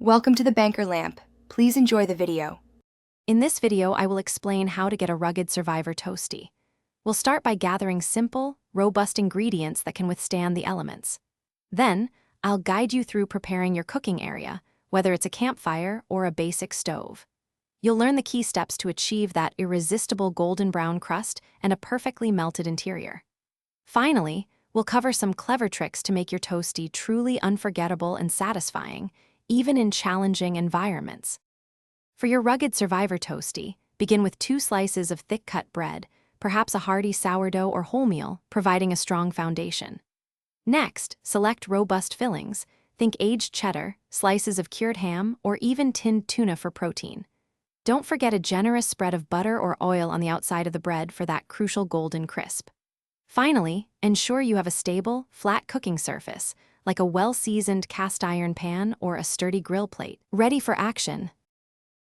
Welcome to the Banker Lamp. Please enjoy the video. In this video, I will explain how to get a rugged survivor toastie. We'll start by gathering simple, robust ingredients that can withstand the elements. Then, I'll guide you through preparing your cooking area, whether it's a campfire or a basic stove. You'll learn the key steps to achieve that irresistible golden brown crust and a perfectly melted interior. Finally, we'll cover some clever tricks to make your toastie truly unforgettable and satisfying, even in challenging environments. For your rugged survivor toastie, begin with 2 slices of thick-cut bread, perhaps a hearty sourdough or wholemeal, providing a strong foundation. Next, select robust fillings. Think aged cheddar, slices of cured ham, or even tinned tuna for protein. Don't forget a generous spread of butter or oil on the outside of the bread for that crucial golden crisp. Finally, ensure you have a stable, flat cooking surface, like a well-seasoned cast-iron pan or a sturdy grill plate, ready for action.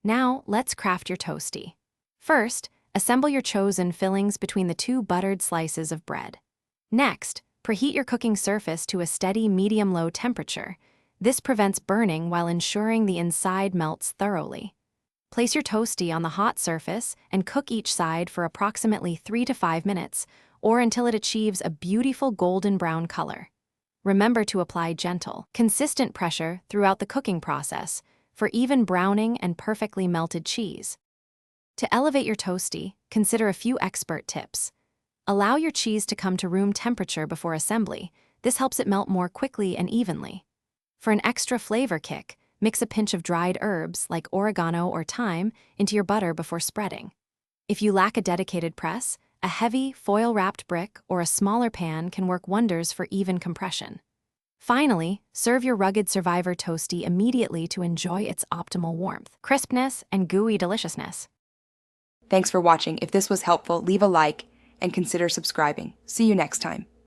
Now, let's craft your toastie. First, assemble your chosen fillings between the 2 buttered slices of bread. Next, preheat your cooking surface to a steady medium-low temperature. This prevents burning while ensuring the inside melts thoroughly. Place your toastie on the hot surface and cook each side for approximately 3 to 5 minutes, or until it achieves a beautiful golden brown color. Remember to apply gentle, consistent pressure throughout the cooking process for even browning and perfectly melted cheese. To elevate your toastie, consider a few expert tips. Allow your cheese to come to room temperature before assembly. This helps it melt more quickly and evenly. For an extra flavor kick, mix a pinch of dried herbs like oregano or thyme into your butter before spreading. If you lack a dedicated press, a heavy, foil-wrapped brick or a smaller pan can work wonders for even compression. Finally, serve your rugged survivor toastie immediately to enjoy its optimal warmth, crispness, and gooey deliciousness. Thanks for watching. If this was helpful, leave a like and consider subscribing. See you next time.